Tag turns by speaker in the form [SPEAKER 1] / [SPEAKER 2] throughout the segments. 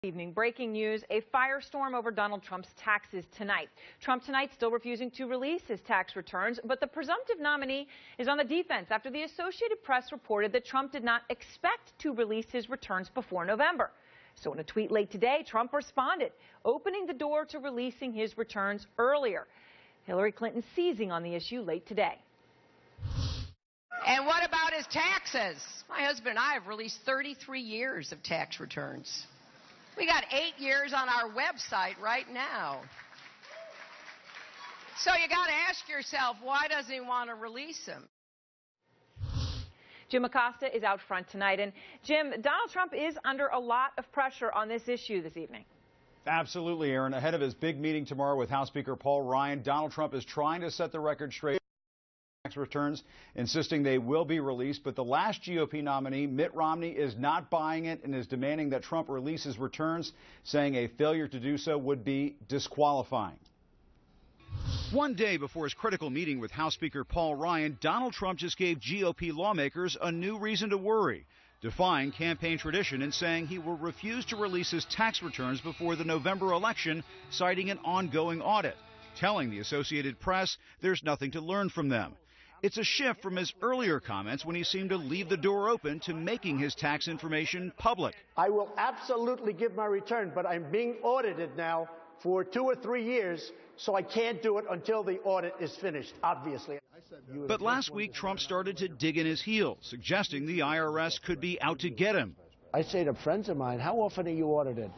[SPEAKER 1] Evening breaking news, a firestorm over Donald Trump's taxes tonight. Trump tonight still refusing to release his tax returns, but the presumptive nominee is on the defense after the Associated Press reported that Trump did not expect to release his returns before November. So in a tweet late today, Trump responded, opening the door to releasing his returns earlier. Hillary Clinton seizing on the issue late today.
[SPEAKER 2] And what about his taxes? My husband and I have released 33 years of tax returns. We got 8 years on our website right now. So you got to ask yourself, why doesn't he want to release them?
[SPEAKER 1] Jim Acosta is out front tonight. And Jim, Donald Trump is under a lot of pressure on this issue this evening.
[SPEAKER 3] Absolutely, Aaron. Ahead of his big meeting tomorrow with House Speaker Paul Ryan, Donald Trump is trying to set the record straight. Returns, insisting they will be released, but the last GOP nominee, Mitt Romney, is not buying it and is demanding that Trump release his returns, saying a failure to do so would be disqualifying. One day before his critical meeting with House Speaker Paul Ryan, Donald Trump just gave GOP lawmakers a new reason to worry, defying campaign tradition and saying he will refuse to release his tax returns before the November election, citing an ongoing audit, telling the Associated Press there's nothing to learn from them. It's a shift from his earlier comments when he seemed to leave the door open to making his tax information public.
[SPEAKER 4] I will absolutely give my return, but I'm being audited now for 2 or 3 years, so I can't do it until the audit is finished, obviously.
[SPEAKER 3] But last week, Trump started to dig in his heels, suggesting the IRS could be out to get him.
[SPEAKER 4] I say to friends of mine, how often are you audited?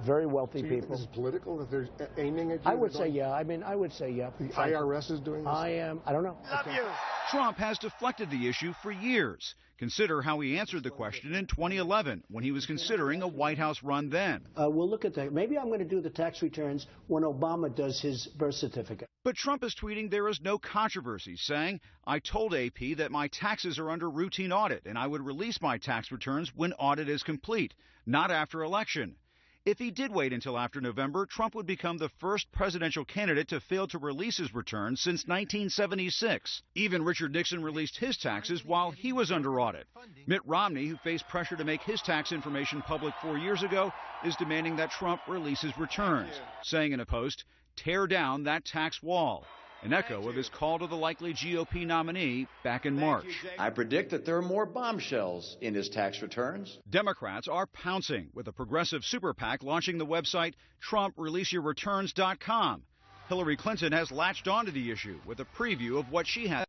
[SPEAKER 4] Very wealthy people.
[SPEAKER 5] This is political, that they're aiming at you?
[SPEAKER 4] I would say yeah. I would say yeah.
[SPEAKER 5] The IRS is doing this?
[SPEAKER 4] I don't know.
[SPEAKER 1] Love you.
[SPEAKER 3] Trump has deflected the issue for years. Consider how he answered the question in 2011 when he was considering a White House run then.
[SPEAKER 4] We'll look at that. Maybe I'm going to do the tax returns when Obama does his birth certificate.
[SPEAKER 3] But Trump is tweeting there is no controversy, saying, I told AP that my taxes are under routine audit and I would release my tax returns when audit is complete, not after election. If he did wait until after November, Trump would become the first presidential candidate to fail to release his returns since 1976. Even Richard Nixon released his taxes while he was under audit. Mitt Romney, who faced pressure to make his tax information public 4 years ago, is demanding that Trump release his returns, saying in a post, tear down that tax wall. An echo of his call to the likely GOP nominee back in March.
[SPEAKER 6] I predict that there are more bombshells in his tax returns.
[SPEAKER 3] Democrats are pouncing, with a progressive super PAC launching the website TrumpReleaseYourReturns.com. Hillary Clinton has latched onto the issue with a preview of what she has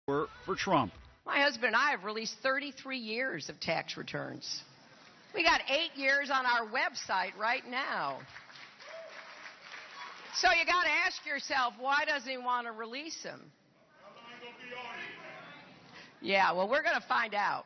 [SPEAKER 3] for Trump.
[SPEAKER 2] My husband and I have released 33 years of tax returns. We got 8 years on our website right now. So you got to ask yourself, why doesn't he want to release them? Yeah, well, we're going to find out.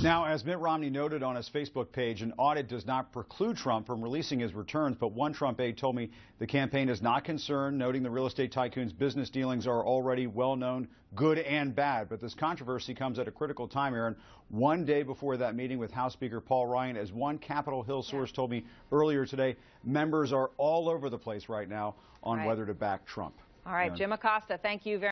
[SPEAKER 3] Now, as Mitt Romney noted on his Facebook page, an audit does not preclude Trump from releasing his returns, but one Trump aide told me the campaign is not concerned, noting the real estate tycoon's business dealings are already well known, good and bad. But this controversy comes at a critical time, Aaron, one day before that meeting with House Speaker Paul Ryan. As one Capitol Hill source told me earlier today, members are all over the place right now on whether to back Trump.
[SPEAKER 1] All right, Jim Acosta, thank you very much.